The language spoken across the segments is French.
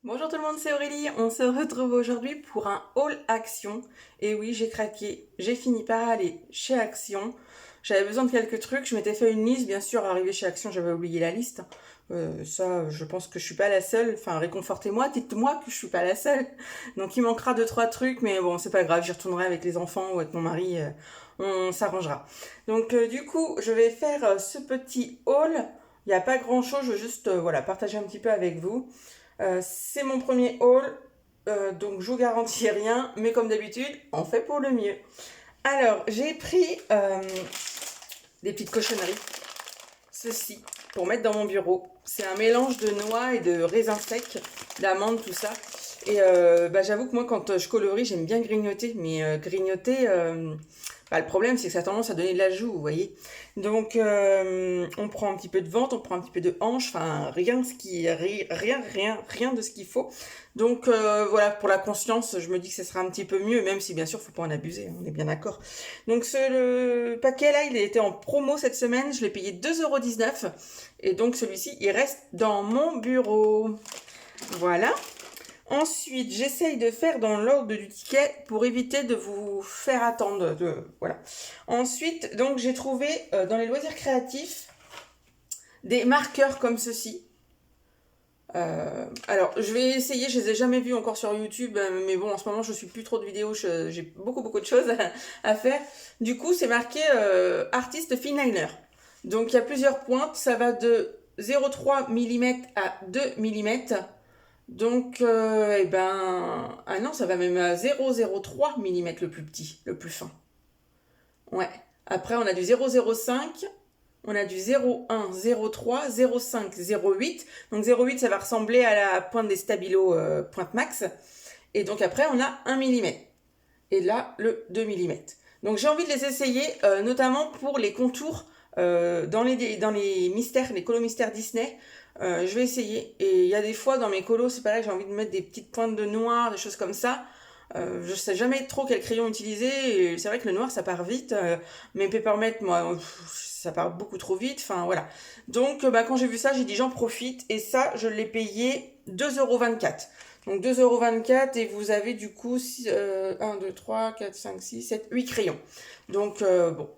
Bonjour tout le monde, c'est Aurélie. On se retrouve aujourd'hui pour un haul Action. Et oui, j'ai craqué. J'ai fini par aller chez Action. J'avais besoin de quelques trucs. Je m'étais fait une liste. Bien sûr, arrivé chez Action, j'avais oublié la liste. Ça, je pense que je suis pas la seule. Enfin, réconfortez-moi, dites-moi que je suis pas la seule. Donc, il manquera deux, trois trucs. Mais bon, c'est pas grave. J'y retournerai avec les enfants ou avec mon mari. On s'arrangera. Donc, du coup, je vais faire ce petit haul. Il n'y a pas grand-chose. Je veux juste voilà, partager un petit peu avec vous. C'est mon premier haul, donc je vous garantis rien, mais comme d'habitude, on fait pour le mieux. Alors, j'ai pris des petites cochonneries, ceci, pour mettre dans mon bureau. C'est un mélange de noix et de raisins secs, d'amandes, tout ça. Et j'avoue que moi, quand je colorie, j'aime bien grignoter, mais grignoter, le problème, c'est que ça a tendance à donner de la joue, vous voyez. Donc, on prend un petit peu de ventre, on prend un petit peu de hanche, enfin, rien de ce qu'il faut. Donc, voilà, pour la conscience, je me dis que ce sera un petit peu mieux, même si, bien sûr, faut pas en abuser, on est bien d'accord. Donc, le paquet, là, il était en promo cette semaine, je l'ai payé 2,19 €. Et donc, celui-ci, il reste dans mon bureau. Voilà. Ensuite, j'essaye de faire dans l'ordre du ticket pour éviter de vous faire attendre. Voilà. Ensuite, donc j'ai trouvé dans les loisirs créatifs des marqueurs comme ceci. Alors, je vais essayer, je les ai jamais vus encore sur YouTube, mais bon, en ce moment, je suis plus trop de vidéos, j'ai beaucoup de choses à faire. Du coup, c'est marqué artiste fineliner. Donc, il y a plusieurs pointes, ça va de 0,3 mm à 2 mm. Donc, ah non, ça va même à 0,03 mm le plus petit, le plus fin. Ouais. Après, on a du 0,05, on a du 0,1, 0,3, 0,5, 0,8. Donc 0,8, ça va ressembler à la pointe des Stabilo pointe max. Et donc après, on a 1 mm. Et là, le 2 mm. Donc j'ai envie de les essayer, notamment pour les contours dans les mystères, les colos mystères Disney. Je vais essayer. Et il y a des fois dans mes colos, c'est pareil, j'ai envie de mettre des petites pointes de noir, des choses comme ça. Je sais jamais trop quel crayon utiliser. Et c'est vrai que le noir, ça part vite. Mais Peppermint, moi, ça part beaucoup trop vite. Enfin, voilà. Donc, quand j'ai vu ça, j'ai dit j'en profite. Et ça, je l'ai payé 2,24 €. Donc 2,24 € et vous avez du coup 1, 2, 3, 4, 5, 6, 7, 8 crayons. Donc bon,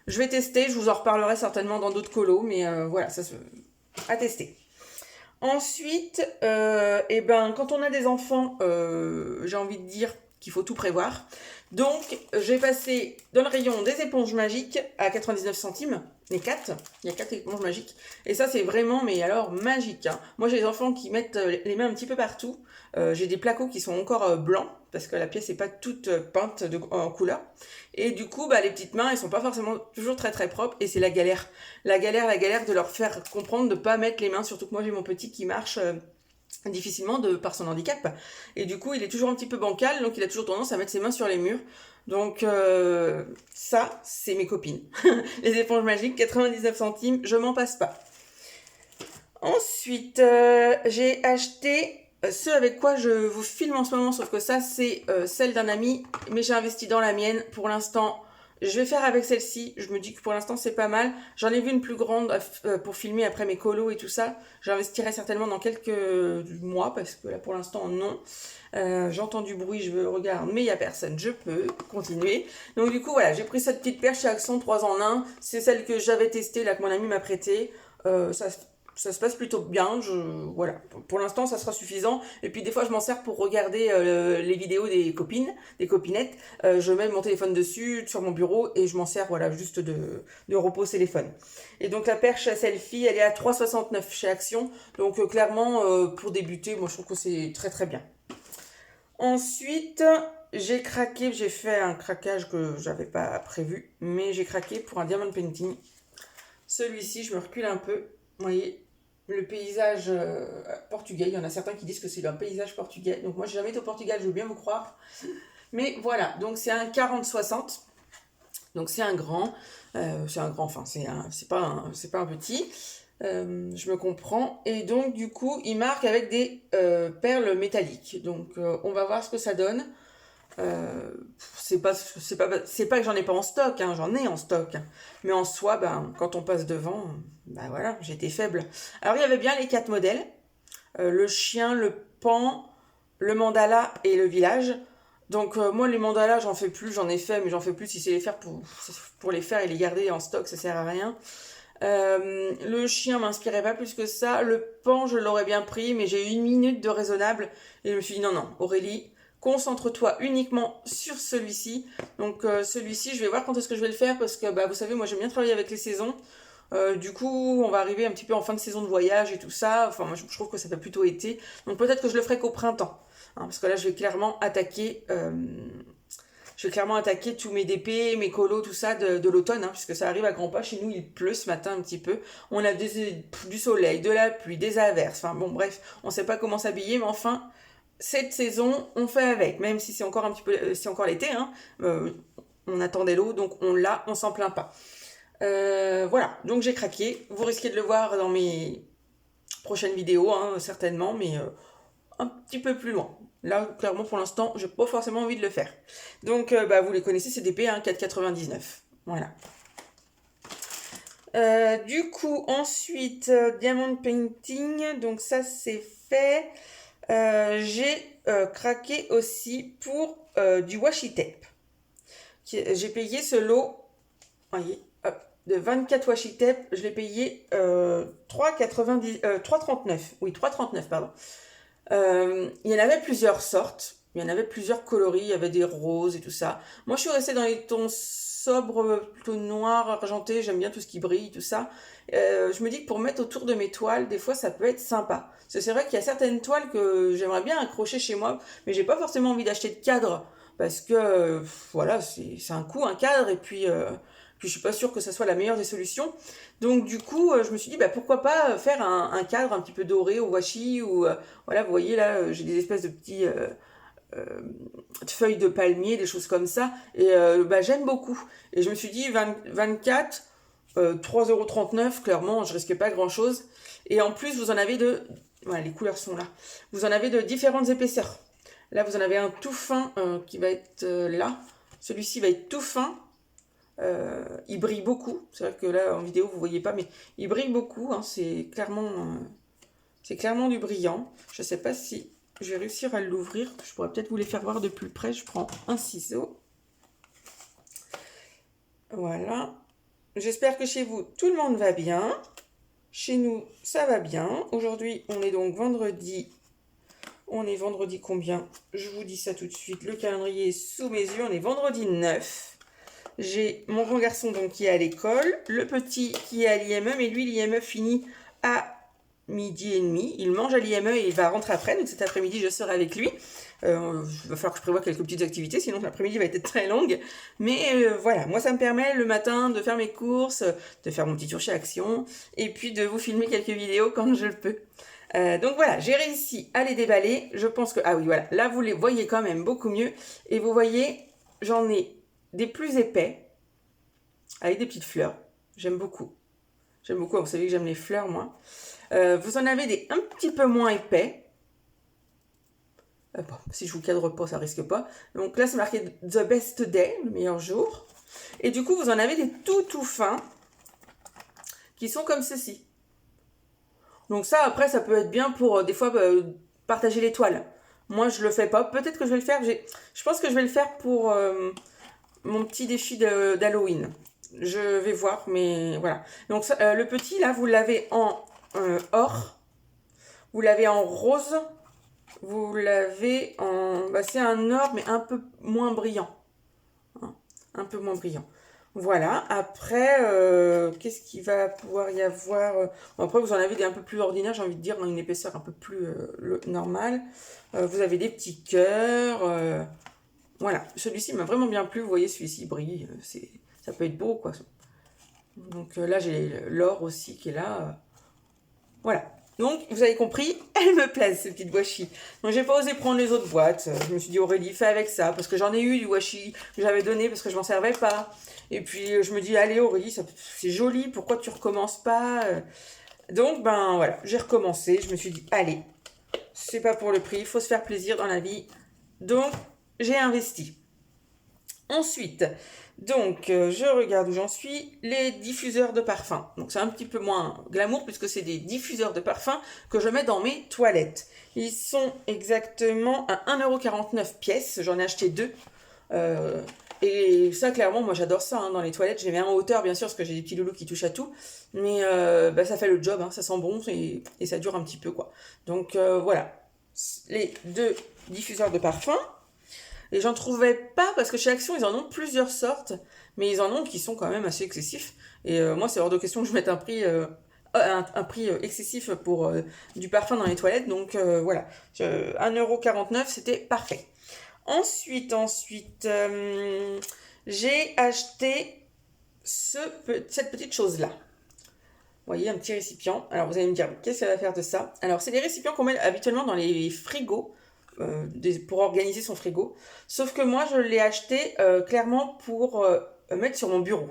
je vais tester, je vous en reparlerai certainement dans d'autres colos, mais voilà, ça se à tester. Ensuite, quand on a des enfants, j'ai envie de dire qu'il faut tout prévoir. Donc, j'ai passé dans le rayon des éponges magiques à 99 centimes, les 4. Il y a 4 éponges magiques. Et ça, c'est vraiment, mais alors, magique, hein. Moi, j'ai des enfants qui mettent les mains un petit peu partout. J'ai des placos qui sont encore blancs, parce que la pièce n'est pas toute peinte en couleur. Et du coup, les petites mains, elles sont pas forcément toujours très propres, et c'est la galère. La galère de leur faire comprendre de ne pas mettre les mains, surtout que moi, j'ai mon petit qui marche difficilement par son handicap. Et du coup, il est toujours un petit peu bancal, donc il a toujours tendance à mettre ses mains sur les murs. Donc ça, c'est mes copines. Les éponges magiques, 99 centimes, je m'en passe pas. Ensuite, j'ai acheté ce avec quoi je vous filme en ce moment, sauf que ça, c'est celle d'un ami, mais j'ai investi dans la mienne. Pour l'instant, je vais faire avec celle-ci. Je me dis que pour l'instant, c'est pas mal. J'en ai vu une plus grande pour filmer après mes colos et tout ça. J'investirai certainement dans quelques mois, parce que là, pour l'instant, non. J'entends du bruit, je regarde, mais il n'y a personne. Je peux continuer. Donc du coup, voilà, j'ai pris cette petite perche chez Action 3 en 1. C'est celle que j'avais testée, là, que mon ami m'a prêtée. Ça se passe plutôt bien. Voilà. Pour l'instant, ça sera suffisant. Et puis des fois, je m'en sers pour regarder les vidéos des copines, des copinettes. Je mets mon téléphone dessus, sur mon bureau, et je m'en sers, voilà, juste de repos téléphone. Et donc la perche à selfie, elle est à 3,69 chez Action. Donc clairement, pour débuter, moi je trouve que c'est très bien. Ensuite, j'ai fait un craquage que j'avais pas prévu, mais j'ai craqué pour un diamond painting. Celui-ci, je me recule un peu. Vous voyez, le paysage portugais. Il y en a certains qui disent que c'est un paysage portugais. Donc moi, j'ai jamais été au Portugal, je veux bien vous croire. Mais voilà, donc c'est un 40-60. Donc c'est un grand. Enfin, c'est pas un petit. Je me comprends. Et donc, du coup, il marque avec des perles métalliques. Donc, on va voir ce que ça donne. C'est pas que j'en ai pas en stock, hein, j'en ai en stock. Mais en soi, quand on passe devant, voilà, j'étais faible. Alors il y avait bien les 4 modèles. Le chien, le pan, le mandala et le village. Donc moi les mandalas j'en fais plus, j'en ai fait mais j'en fais plus. Si c'est les faire pour les faire et les garder en stock, ça sert à rien. Le chien m'inspirait pas plus que ça. Le pan je l'aurais bien pris mais j'ai eu 1 minute de raisonnable et je me suis dit non Aurélie, concentre-toi uniquement sur celui-ci. Donc celui-ci je vais voir quand est-ce que je vais le faire parce que bah, vous savez moi j'aime bien travailler avec les saisons. Du coup, on va arriver un petit peu en fin de saison de voyage et tout ça. Enfin, moi, je trouve que ça fait plutôt été. Donc, peut-être que je le ferai qu'au printemps. Hein, parce que là, je vais clairement attaquer tous mes DP, mes colos, tout ça de l'automne. Hein, puisque ça arrive à grands pas. Chez nous, il pleut ce matin un petit peu. On a du soleil, de la pluie, des averses. Enfin, bon, bref, on sait pas comment s'habiller. Mais enfin, cette saison, on fait avec. Même si c'est encore un petit peu, c'est encore l'été. Hein, on attendait l'eau, donc on l'a, on s'en plaint pas. Voilà, donc j'ai craqué. Vous risquez de le voir dans mes prochaines vidéos, hein, certainement, mais un petit peu plus loin. Là, clairement, pour l'instant, j'ai pas forcément envie de le faire. Donc, bah, vous les connaissez, c'est DP, hein, 4,99. Voilà. Du coup, ensuite, Diamond Painting. Donc ça, c'est fait. J'ai craqué aussi pour du washi tape. J'ai payé ce lot, voyez, de 24 washi tape, je l'ai payé 3,39. Oui, 3,39, pardon. Il y en avait plusieurs sortes, il y en avait plusieurs coloris, il y avait des roses et tout ça. Moi, je suis restée dans les tons sobres, plutôt noirs, argentés, j'aime bien tout ce qui brille, tout ça. Je me dis que pour mettre autour de mes toiles, des fois, ça peut être sympa. Parce que c'est vrai qu'il y a certaines toiles que j'aimerais bien accrocher chez moi, mais j'ai pas forcément envie d'acheter de cadre, parce que, voilà, c'est un coût, un cadre, et puis je suis pas sûre que ça soit la meilleure des solutions. Donc du coup, je me suis dit, bah, pourquoi pas faire un cadre un petit peu doré au washi, ou voilà, vous voyez là, j'ai des espèces de petits feuilles de palmier, des choses comme ça, et bah, j'aime beaucoup. Et je me suis dit, 24, 3,39 €, clairement, je risquais pas grand chose. Et en plus, vous en avez voilà, les couleurs sont là. Vous en avez de différentes épaisseurs. Là, vous en avez un tout fin qui va être là. Celui-ci va être tout fin. Il brille beaucoup. C'est vrai que là, en vidéo, vous voyez pas, mais il brille beaucoup. Hein. C'est clairement du brillant. Je sais pas si je vais réussir à l'ouvrir. Je pourrais peut-être vous les faire voir de plus près. Je prends un ciseau. Voilà. J'espère que chez vous, tout le monde va bien. Chez nous, ça va bien. Aujourd'hui, on est donc vendredi. On est vendredi combien? Je vous dis ça tout de suite. Le calendrier est sous mes yeux. On est vendredi 9. J'ai mon grand garçon donc qui est à l'école. Le petit qui est à l'IME. Mais lui, l'IME finit à 12h30. Il mange à l'IME et il va rentrer après. Donc cet après-midi, je serai avec lui. Il va falloir que je prévoie quelques petites activités. Sinon, l'après-midi va être très longue. Mais voilà, moi, ça me permet le matin de faire mes courses, de faire mon petit tour chez Action. Et puis de vous filmer quelques vidéos quand je le peux. Donc voilà, j'ai réussi à les déballer. Je pense que... Ah oui, voilà. Là, vous les voyez quand même beaucoup mieux. Et vous voyez, j'en ai des plus épais. Avec des petites fleurs. J'aime beaucoup. J'aime beaucoup. Vous savez que j'aime les fleurs, moi. Vous en avez des un petit peu moins épais. Bon, si je vous cadre pas, ça risque pas. Donc là, c'est marqué The Best Day, le meilleur jour. Et du coup, vous en avez des tout fins. Qui sont comme ceci. Donc ça, après, ça peut être bien pour, des fois, partager les toiles. Moi, je le fais pas. Peut-être que je vais le faire. Je pense que je vais le faire pour mon petit défi d'Halloween. Je vais voir, mais voilà. Donc ça, le petit, là, vous l'avez en or. Vous l'avez en rose. Vous l'avez en... Bah, c'est un or, mais un peu moins brillant. Hein, un peu moins brillant. Voilà, après, qu'est-ce qu'il va pouvoir y avoir bon, après, vous en avez des un peu plus ordinaires, j'ai envie de dire, une épaisseur un peu plus normale. Vous avez des petits cœurs. Voilà, celui-ci m'a vraiment bien plu. Vous voyez, celui-ci brille. Ça peut être beau, quoi. Donc là, j'ai l'or aussi qui est là. Voilà. Donc, vous avez compris, elles me plaisent, ces petites washi. Donc, j'ai pas osé prendre les autres boîtes. Je me suis dit, Aurélie, fais avec ça. Parce que j'en ai eu du washi que j'avais donné parce que je m'en servais pas. Et puis, je me dis, allez, Aurélie, c'est joli. Pourquoi tu recommences pas? Donc, ben voilà, j'ai recommencé. Je me suis dit, allez, c'est pas pour le prix. Il faut se faire plaisir dans la vie. Donc, j'ai investi. Ensuite, donc, je regarde où j'en suis. Les diffuseurs de parfum. Donc, c'est un petit peu moins glamour puisque c'est des diffuseurs de parfum que je mets dans mes toilettes. Ils sont exactement à 1,49 € pièce. J'en ai acheté 2. Et ça, clairement, moi j'adore ça hein, dans les toilettes. Je les mets en hauteur, bien sûr, parce que j'ai des petits loulous qui touchent à tout. Mais ça fait le job, hein, ça sent bon et ça dure un petit peu, quoi. Donc voilà, les 2 diffuseurs de parfum. Et j'en trouvais pas, parce que chez Action, ils en ont plusieurs sortes, mais ils en ont qui sont quand même assez excessifs. Et moi, c'est hors de question que je mette un prix, excessif pour du parfum dans les toilettes. Donc voilà, 1,49 €, c'était parfait. Ensuite, j'ai acheté cette petite chose-là. Vous voyez, un petit récipient. Alors, vous allez me dire, qu'est-ce qu'elle va faire de ça? Alors, c'est des récipients qu'on met habituellement dans les frigos, pour organiser son frigo. Sauf que moi, je l'ai acheté clairement pour mettre sur mon bureau.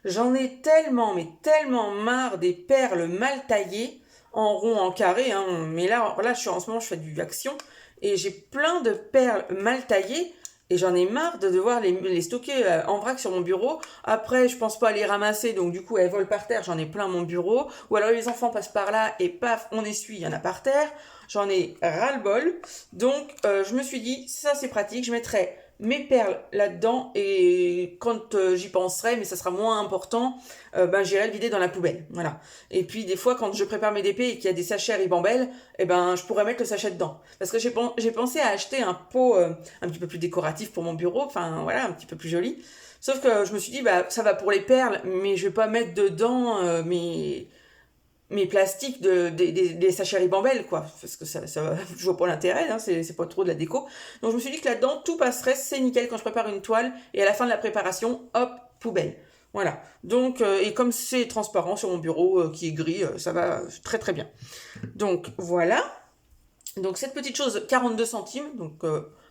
J'en ai tellement, mais tellement marre des perles mal taillées, en rond, en carré. Hein. Mais là, en ce moment, je fais du action. Et j'ai plein de perles mal taillées. Et j'en ai marre de devoir les stocker en vrac sur mon bureau. Après, je pense pas les ramasser, donc du coup, elles volent par terre. J'en ai plein mon bureau. Ou alors les enfants passent par là et paf, on essuie, il y en a par terre. J'en ai ras-le-bol. Donc, je me suis dit, ça c'est pratique. Je mettrai mes perles là-dedans et quand j'y penserai, mais ça sera moins important, j'irai le vider dans la poubelle. Voilà. Et puis des fois, quand je prépare mes DP et qu'il y a des sachets à ribambelle, je pourrais mettre le sachet dedans. Parce que j'ai pensé à acheter un pot un petit peu plus décoratif pour mon bureau, enfin voilà, un petit peu plus joli. Sauf que je me suis dit, ça va pour les perles, mais je vais pas mettre dedans mes plastiques des sachets ribambelle, quoi. Parce que je vois pas l'intérêt, hein, c'est pas trop de la déco. Donc je me suis dit que là-dedans, tout passerait, c'est nickel quand je prépare une toile. Et à la fin de la préparation, hop, poubelle. Voilà. Donc, et comme c'est transparent sur mon bureau qui est gris, ça va très très bien. Donc voilà. Donc cette petite chose, 42 centimes. Donc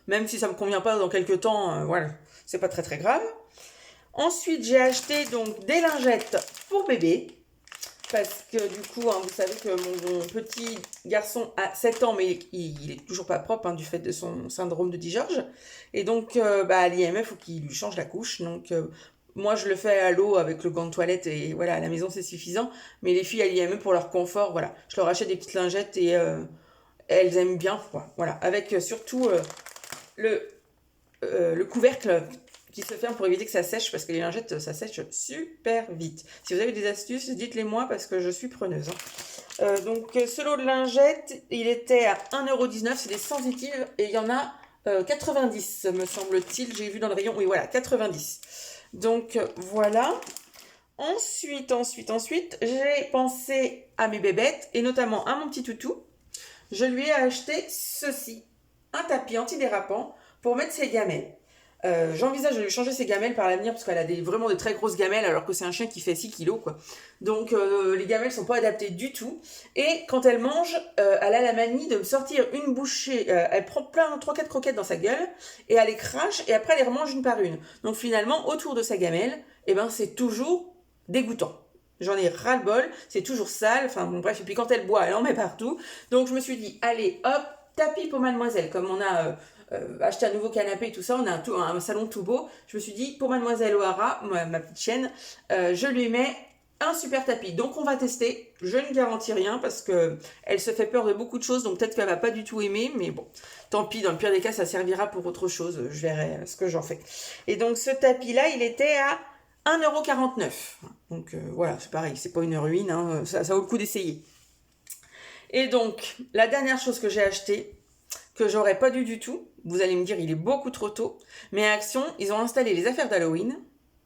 même si ça me convient pas dans quelques temps, voilà, c'est pas très très grave. Ensuite, j'ai acheté donc des lingettes pour bébé. Parce que du coup, hein, vous savez que mon petit garçon a 7 ans, mais il est toujours pas propre hein, du fait de son syndrome de Dijorge. Et donc, à l'IMF, il faut qu'il lui change la couche. Donc, moi, je le fais à l'eau avec le gant de toilette et voilà, à la maison, c'est suffisant. Mais les filles à l'IME, pour leur confort, voilà, je leur achète des petites lingettes et elles aiment bien, quoi. Voilà, avec surtout le couvercle qui se ferme pour éviter que ça sèche, parce que les lingettes, ça sèche super vite. Si vous avez des astuces, dites-les moi, parce que je suis preneuse. Hein. Donc, ce lot de lingettes, il était à 1,19 €, c'est des sensitives, et il y en a 90, me semble-t-il. J'ai vu dans le rayon, oui, voilà, 90. Donc, voilà. Ensuite, j'ai pensé à mes bébêtes, et notamment à mon petit toutou. Je lui ai acheté ceci, un tapis antidérapant pour mettre ses gamelles. J'envisage de lui changer ses gamelles par l'avenir parce qu'elle a vraiment de très grosses gamelles alors que c'est un chien qui fait 6 kilos quoi. Donc les gamelles sont pas adaptées du tout. Et quand elle mange, elle a la manie de me sortir une bouchée. Elle prend 3-4 croquettes dans sa gueule et elle les crache et après elle les remange une par une. Donc finalement autour de sa gamelle, c'est toujours dégoûtant. J'en ai ras-le-bol, c'est toujours sale, enfin bon bref, et puis quand elle boit, elle en met partout. Donc je me suis dit, allez hop, tapis pour mademoiselle, comme on a acheté un nouveau canapé et tout ça, on a un salon tout beau. Je me suis dit, pour mademoiselle O'Hara, ma petite chienne, je lui mets un super tapis. Donc on va tester, je ne garantis rien parce que elle se fait peur de beaucoup de choses, donc peut-être qu'elle va pas du tout aimer, mais bon, tant pis, dans le pire des cas, ça servira pour autre chose, je verrai ce que j'en fais. Et donc ce tapis-là, il était à 1,49 €. Donc voilà, c'est pareil, c'est pas une ruine, hein, ça vaut le coup d'essayer. Et donc, la dernière chose que j'ai achetée, que j'aurais pas dû du tout, vous allez me dire, il est beaucoup trop tôt, mais à Action, ils ont installé les affaires d'Halloween.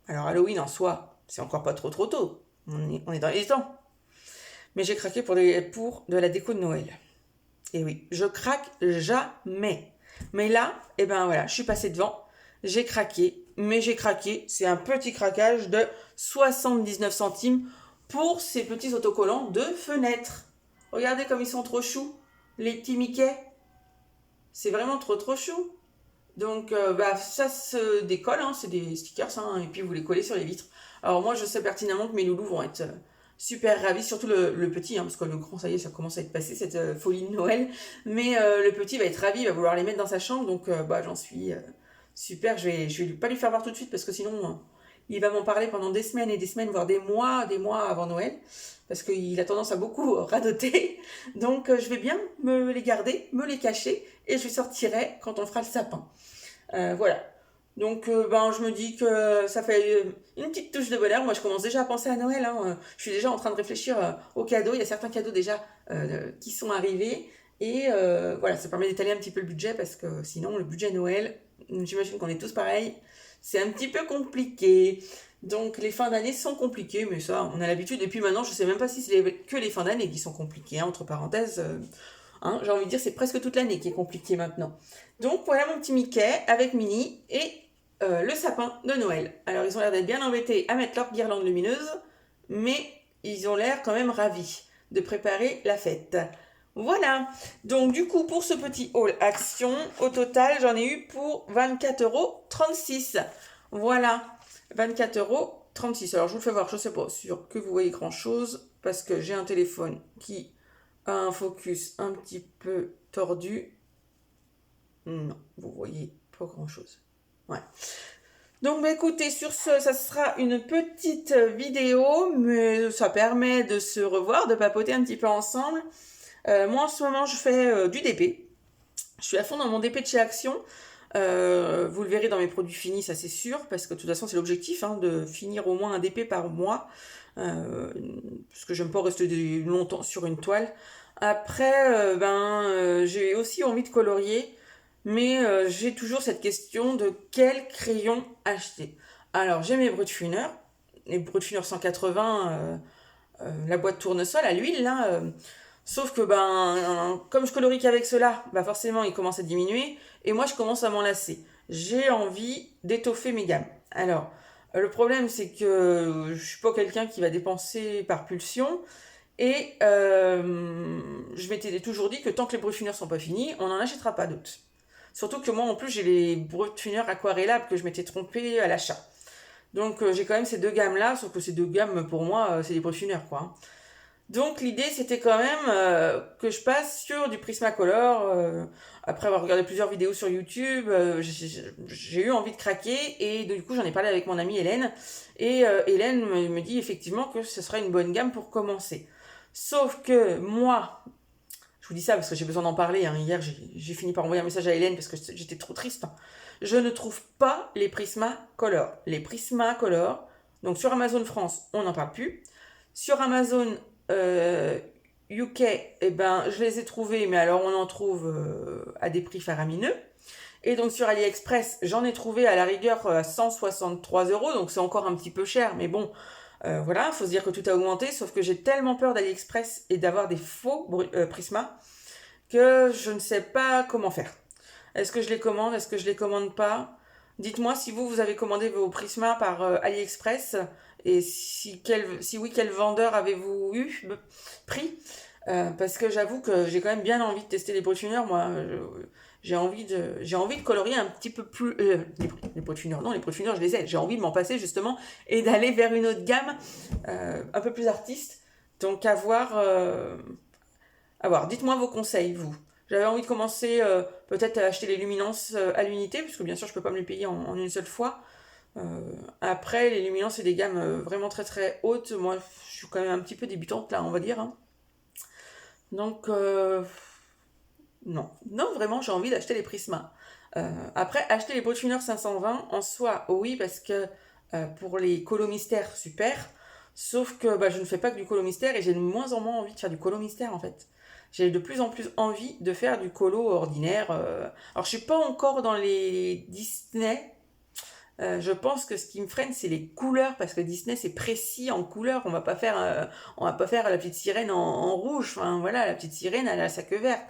Alors Halloween en soi, c'est encore pas trop tôt, on est dans les temps. Mais j'ai craqué pour de la déco de Noël. Et oui, je craque jamais. Mais là, voilà, je suis passée devant, j'ai craqué, c'est un petit craquage de 79 centimes pour ces petits autocollants de fenêtre. Regardez comme ils sont trop choux, les petits Mickey. C'est vraiment trop chou. Donc ça se décolle, hein, c'est des stickers, hein, et puis vous les collez sur les vitres. Alors moi je sais pertinemment que mes loulous vont être super ravis, surtout le petit, hein, parce que le grand ça y est, ça commence à être passé cette folie de Noël. Mais le petit va être ravi, il va vouloir les mettre dans sa chambre, donc j'en suis super. Je vais pas lui faire voir tout de suite parce que sinon il va m'en parler pendant des semaines et des semaines, voire des mois avant Noël, parce qu'il a tendance à beaucoup radoter. Donc je vais bien me les garder, me les cacher, et je les sortirai quand on fera le sapin. Voilà. Donc je me dis que ça fait une petite touche de bonheur. Moi je commence déjà à penser à Noël, hein. Je suis déjà en train de réfléchir aux cadeaux. Il y a certains cadeaux déjà qui sont arrivés. Et voilà, ça permet d'étaler un petit peu le budget parce que sinon le budget Noël, j'imagine qu'on est tous pareils, c'est un petit peu compliqué. Donc les fins d'année sont compliquées, mais ça on a l'habitude. Et puis maintenant je sais même pas si c'est que les fins d'année qui sont compliquées, hein, entre parenthèses. Hein, j'ai envie de dire c'est presque toute l'année qui est compliquée maintenant. Donc voilà mon petit Mickey avec Minnie et le sapin de Noël. Alors ils ont l'air d'être bien embêtés à mettre leur guirlande lumineuse, mais ils ont l'air quand même ravis de préparer la fête. Voilà, donc du coup pour ce petit haul action, au total j'en ai eu pour 24,36 €. Voilà, 24,36 €. Alors je vous le fais voir, je ne sais pas sûr que vous voyez grand chose, parce que j'ai un téléphone qui a un focus un petit peu tordu. Non, vous voyez pas grand chose. Ouais. Donc écoutez, sur ce, ça sera une petite vidéo, mais ça permet de se revoir, de papoter un petit peu ensemble. Moi en ce moment je fais du DP. Je suis à fond dans mon DP de chez Action. Vous le verrez dans mes produits finis, ça c'est sûr, parce que de toute façon c'est l'objectif, hein, de finir au moins un DP par mois. Parce que j'aime pas rester longtemps sur une toile. Après, j'ai aussi envie de colorier. Mais j'ai toujours cette question de quel crayon acheter. Alors, j'ai mes Brutfunner, les Brutfunner 180, la boîte tournesol à l'huile, là. Sauf que, comme je colorie qu'avec cela, forcément, il commence à diminuer. Et moi, je commence à m'en lasser. J'ai envie d'étoffer mes gammes. Alors, le problème, c'est que je suis pas quelqu'un qui va dépenser par pulsion. Et je m'étais toujours dit que tant que les Brutfunner sont pas finis, on n'en achètera pas d'autres. Surtout que moi, en plus, j'ai les Brutfunner aquarellables que je m'étais trompée à l'achat. Donc, j'ai quand même ces deux gammes-là, sauf que ces deux gammes, pour moi, c'est des Brutfunner, quoi. Donc, l'idée, c'était quand même que je passe sur du Prismacolor. Après avoir regardé plusieurs vidéos sur YouTube, j'ai eu envie de craquer. Et du coup, j'en ai parlé avec mon amie Hélène. Et Hélène me dit effectivement que ce serait une bonne gamme pour commencer. Sauf que moi, je vous dis ça parce que j'ai besoin d'en parler, hein. Hier, j'ai fini par envoyer un message à Hélène parce que j'étais trop triste. Je ne trouve pas les Prismacolor. Les Prismacolor, donc sur Amazon France, on n'en parle plus. Sur Amazon UK, je les ai trouvés, mais alors on en trouve à des prix faramineux. Et donc sur AliExpress, j'en ai trouvé à la rigueur à 163 €, donc c'est encore un petit peu cher, mais bon, voilà, faut se dire que tout a augmenté, sauf que j'ai tellement peur d'AliExpress et d'avoir des faux Prisma que je ne sais pas comment faire. Est-ce que je les commande? Est-ce que je les commande pas? Dites-moi si vous avez commandé vos Prisma par AliExpress et si oui, quel vendeur avez-vous pris? Parce que j'avoue que j'ai quand même bien envie de tester les Brutfunner. Moi, j'ai envie de colorier un petit peu plus les Brutfunner. Non, les Brutfunner, je les ai. J'ai envie de m'en passer justement et d'aller vers une autre gamme un peu plus artiste. Donc à voir. Dites-moi vos conseils, vous. J'avais envie de commencer peut-être à acheter les luminances à l'unité, puisque bien sûr je peux pas me les payer en une seule fois. Après, les luminances, c'est des gammes vraiment très très hautes. Moi, je suis quand même un petit peu débutante là, on va dire, hein. Donc, non, vraiment, j'ai envie d'acheter les Prisma. Après, acheter les Brutfunner 520 en soi, oui, parce que pour les colos mystères, super. Sauf que je ne fais pas que du colo mystère et j'ai de moins en moins envie de faire du colo mystère en fait. J'ai de plus en plus envie de faire du colo ordinaire. Alors, je suis pas encore dans les Disney. Je pense que ce qui me freine, c'est les couleurs, parce que Disney, c'est précis en couleurs. On va pas faire la petite sirène en rouge. Enfin, voilà, la petite sirène, elle a sa queue verte.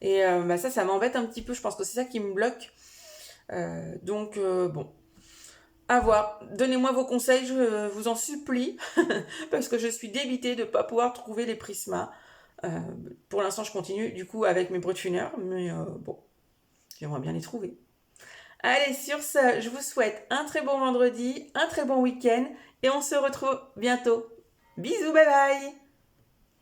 Et ça m'embête un petit peu. Je pense que c'est ça qui me bloque. Donc, bon. À voir. Donnez-moi vos conseils, je vous en supplie. Parce que je suis débitée de ne pas pouvoir trouver les Prisma. Pour l'instant, je continue, du coup, avec mes Brutfunner. Mais bon, j'aimerais bien les trouver. Allez, sur ce, je vous souhaite un très bon vendredi, un très bon week-end et on se retrouve bientôt. Bisous, bye bye!